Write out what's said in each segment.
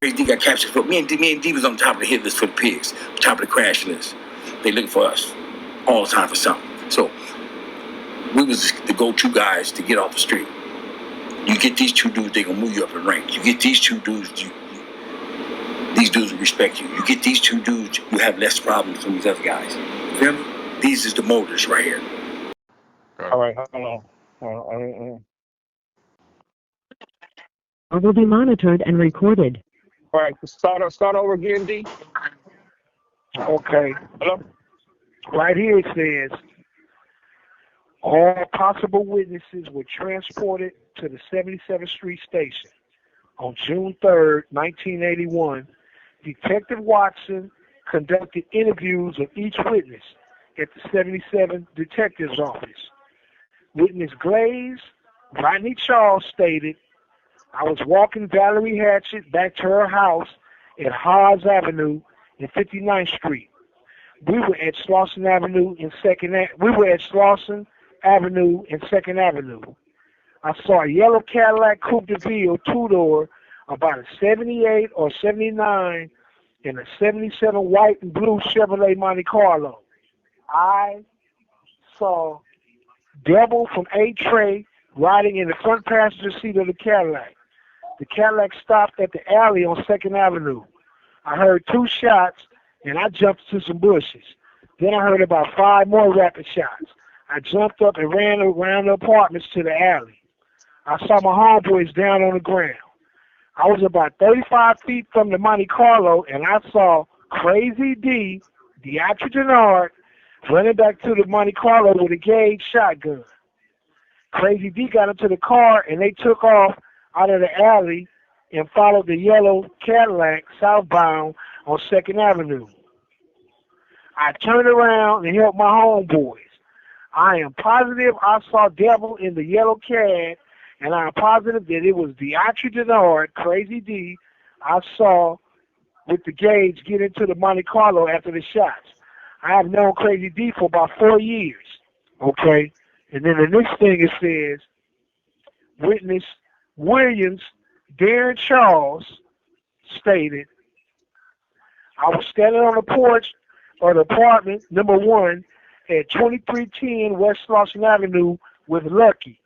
D got captured for me and D was on top of the hit list for the pigs, top of the crash list. They looking for us all the time for something. So we was the go-to guys to get off the street. You get these two dudes, they gonna move you up in rank. You get these two dudes, these dudes will respect you. You get these two dudes, you have less problems than these other guys. You feel me? These is the motors right here. All right, hold on. Or will be monitored and recorded. All right, start over again, D. Okay. Hello? Right here it says, all possible witnesses were transported to the 77th Street Station. On June 3rd, 1981, Detective Watson conducted interviews of each witness at the 77th Detective's Office. Witness Glaze, Rodney Charles, stated, I was walking Valerie Hatchett back to her house at Haas Avenue and 59th Street. We were at Slauson Avenue and 2nd Avenue. I saw a yellow Cadillac Coupe de Ville two-door, about a 78 or 79, and a 77 white and blue Chevrolet Monte Carlo. I saw Devil from A-Tray riding in the front passenger seat of the Cadillac. The Cadillac stopped at the alley on 2nd Avenue. I heard 2 shots, and I jumped to some bushes. Then I heard about 5 more rapid shots. I jumped up and ran around the apartments to the alley. I saw my homeboys down on the ground. I was about 35 feet from the Monte Carlo, and I saw Crazy D, Denard, running back to the Monte Carlo with a Gage shotgun. Crazy D got into the car, and they took off out of the alley and followed the yellow Cadillac southbound on 2nd Avenue. I turned around and helped my homeboys. I am positive I saw Devil in the yellow Cad, and I am positive that it was Denard, Crazy D, I saw with the Gage get into the Monte Carlo after the shots. I have known Crazy D for about 4 years. Okay? And then the next thing it says, witness Williams, Darren Charles, stated, I was standing on the porch of the apartment number 1 at 2310 West Slauson Avenue with Lucky.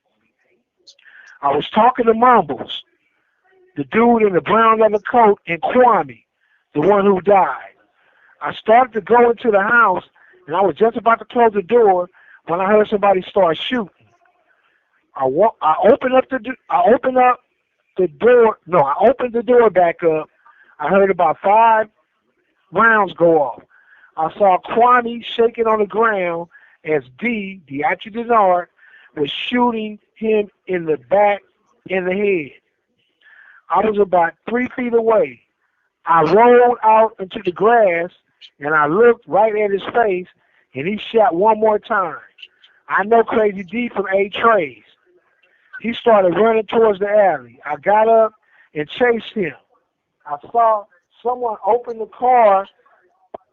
I was talking to Mumbles, the dude in the brown leather coat, and Kwame, the one who died. I started to go into the house, and I was just about to close the door when I heard somebody start shooting. I opened the door back up. I heard about 5 rounds go off. I saw Kwame shaking on the ground as D, Denard, was shooting him in the back in the head. I was about 3 feet away. I rolled out into the grass, and I looked right at his face, and he shot one more time. I know Crazy D from A-Trays. He started running towards the alley. I got up and chased him. I saw someone open the car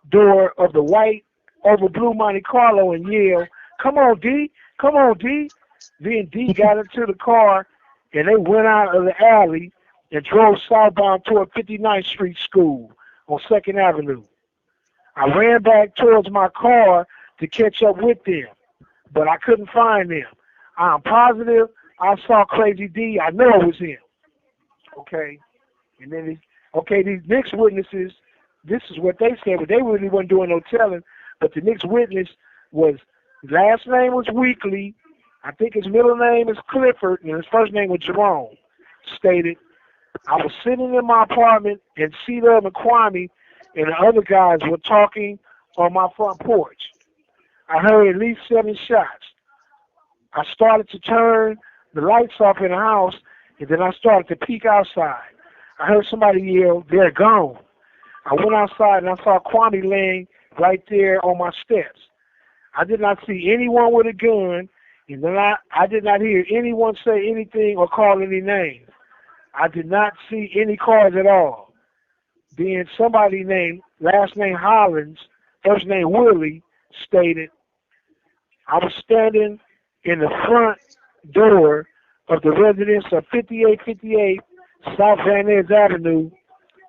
door of the white over blue Monte Carlo and yell, come on, D, come on, D. Then D got into the car, and they went out of the alley and drove southbound toward 59th Street School on 2nd Avenue. I ran back towards my car to catch up with them, but I couldn't find them. I'm positive I saw Crazy D. I know it was him. Okay. And then, these next witnesses, this is what they said, but they really weren't doing no telling. But the next witness was, last name was Weekly. I think his middle name is Clifford, and his first name was Jerome. Stated, I was sitting in my apartment, and C-Dub and Kwame and the other guys were talking on my front porch. I heard at least 7 shots. I started to turn the lights off in the house, and then I started to peek outside. I heard somebody yell, they're gone. I went outside, and I saw Kwame laying right there on my steps. I did not see anyone with a gun, and then I did not hear anyone say anything or call any names. I did not see any cars at all. Then somebody named, last name Hollins, first name Willie, stated, I was standing in the front door of the residence of 5858 South Van Ness Avenue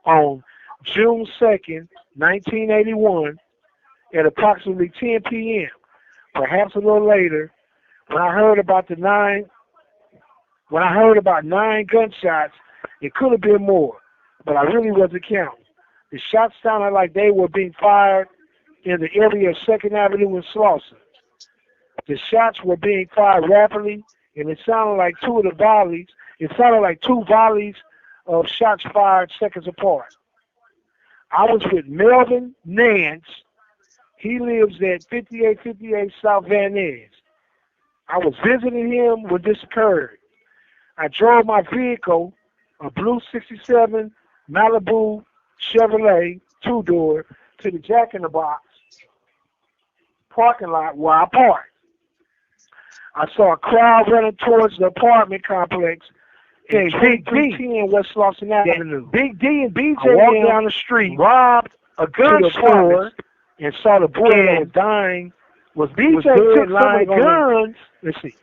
on June 2nd, 1981, at approximately 10 p.m., perhaps a little later, when I heard about 9 gunshots. It could have been more, but I really wasn't counting. The shots sounded like they were being fired in the area of 2nd Avenue and Slauson. The shots were being fired rapidly, and it sounded like two volleys of shots fired seconds apart. I was with Melvin Nance. He lives at 5858 South Van Ness. I was visiting him when this occurred. I drove my vehicle, a blue 67 Malibu Chevrolet 2-door, to the Jack in the Box parking lot where I parked. I saw a crowd running towards the apartment complex in Big D and West Slauson Avenue. Big D and BJ walked down the street, robbed a gun store, and saw the boy that was dying. BJ took some of the guns. Let's see.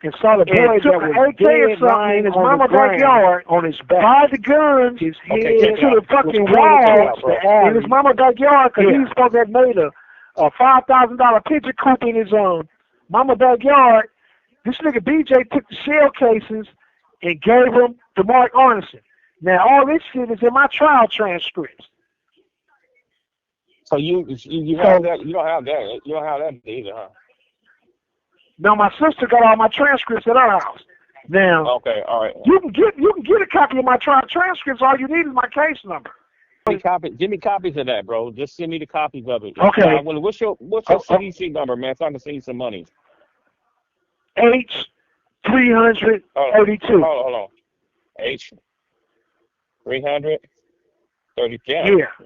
And saw the boy that was dead lying in his mama's backyard on his back. By the guns, his head to the fucking wall in his mama's backyard, because he was supposed to have made a $5,000 picture coop in his mama's backyard. This nigga BJ took the shell cases and gave them to Mark Arneson. Now all this shit is in my trial transcripts. So you have that? You don't have that? You don't have that either, huh? No, my sister got all my transcripts at her house. Now, okay, all right. You can get a copy of my trial transcripts. All you need is my case number. Give me copies of that, bro. Just send me the copies of it. Okay. What's your CDC number, man? So I can send you some money. H332. Hold on. H332.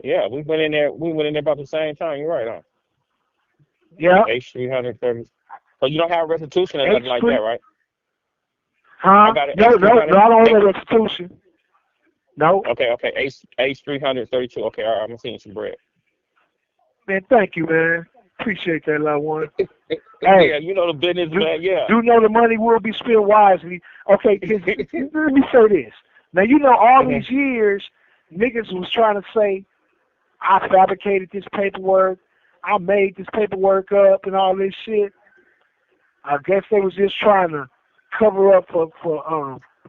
Yeah. We went in there about the same time. You're right, huh? Yeah. H330. So you don't have restitution or nothing like that, right? Huh? No, I don't have restitution. No. Okay. H332. Okay, all right, I'm gonna send you some bread. Man, thank you, man. Appreciate that, loved one. Hey, yeah, you know the business, man. Yeah. Do know the money will be spent wisely. Okay, let me say this. Now, you know, all these years, niggas was trying to say, I fabricated this paperwork, I made this paperwork up, and all this shit. I guess they was just trying to cover up for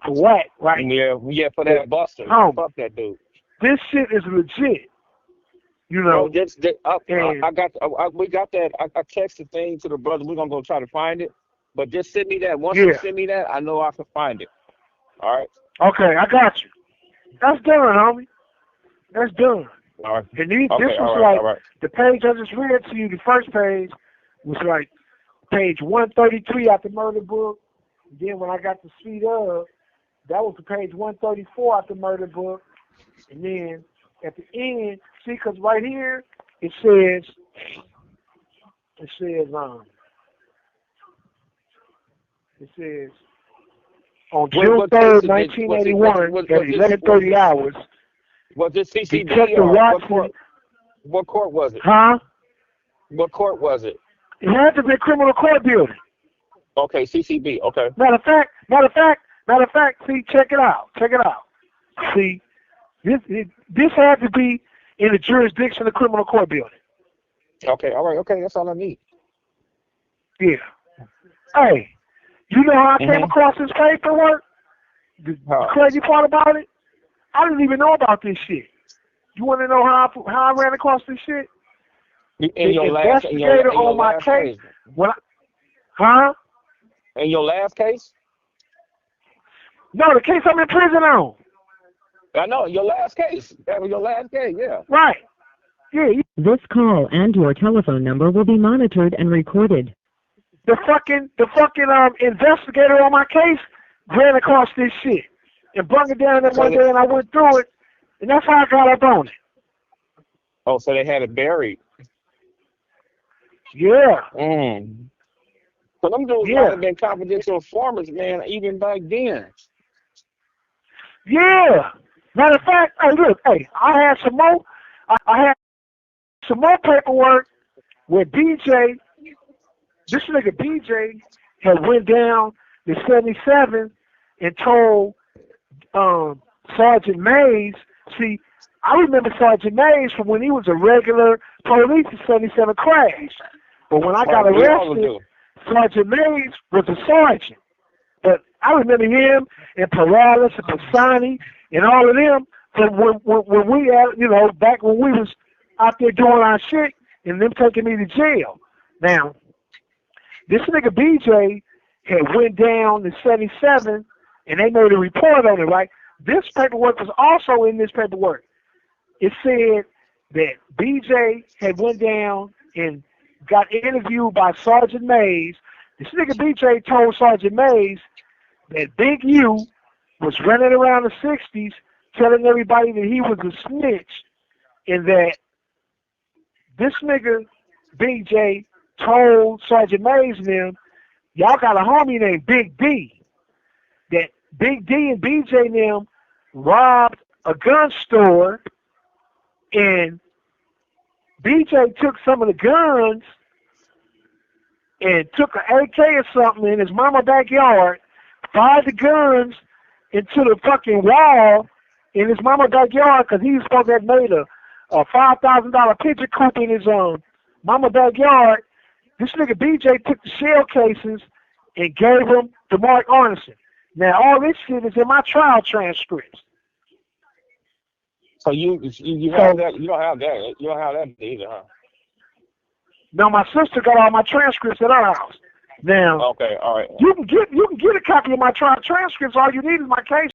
WAC, right? Yeah, for that Buster. Fuck that dude. This shit is legit. You know, we got that. I texted thing to the brother. We're gonna go try to find it, but just send me that. Once you send me that, I know I can find it. All right. Okay, I got you. That's done, homie. That's done. All right. And this was like the page I just read to you. The first page was like page 133 out the murder book. And then when I got the speed up, that was the page 134 out the murder book. And then at the end, see, because right here it says on June 3rd, 1981, at 11:30 hours. Was this CCB Detective Watson? What court was it? Huh? What court was it? It had to be a criminal court building. Okay, CCB. Okay. Matter of fact. See, check it out. See, this had to be in the jurisdiction of the criminal court building. Okay. All right. Okay. That's all I need. Yeah. Hey, you know how I came across this paperwork? The crazy part about it, I didn't even know about this shit. You want to know how I ran across this shit? In your last case. Huh? In your last case? No, the case I'm in prison on. I know, your last case. That was your last case, yeah. Right. Yeah. This call and your telephone number will be monitored and recorded. The fucking investigator on my case ran across this shit and brung it down there one day, and I went through it, and that's how I got up on it. Oh, so they had it buried. Yeah. So them dudes might have been confidential informants, man, even back then. Yeah. Matter of fact, hey, look, I had some more. I had some more paperwork where BJ, this nigga BJ, had went down to 77 and told Sergeant Mays, See, I remember Sergeant Mays from when he was a regular police in 77 Crash. But when I got arrested, Sergeant Mays was a sergeant. But I remember him and Perales and Pisani and all of them from when we had, you know, back when we was out there doing our shit and them taking me to jail. Now, this nigga BJ had went down in 77 and they made a report on it, right? This paperwork was also in this paperwork. It said that BJ had went down and got interviewed by Sergeant Mays. This nigga BJ told Sergeant Mays that Big U was running around the 60s telling everybody that he was a snitch and that this nigga BJ told Sergeant Mays and them, y'all got a homie named Big D. That Big D and BJ and them robbed a gun store and BJ took some of the guns and took an AK or something in his mama's backyard, fired the guns into the fucking wall in his mama's backyard because he was supposed to have made a $5,000 picture coop in his mama's backyard. This nigga BJ took the shell cases and gave them to Mark Arneson. Now all this shit is in my trial transcripts. So you have that? You don't have that? You don't have that either, huh? No, my sister got all my transcripts at our house. Now, okay, all right. You can get a copy of my trial transcripts. All you need is my case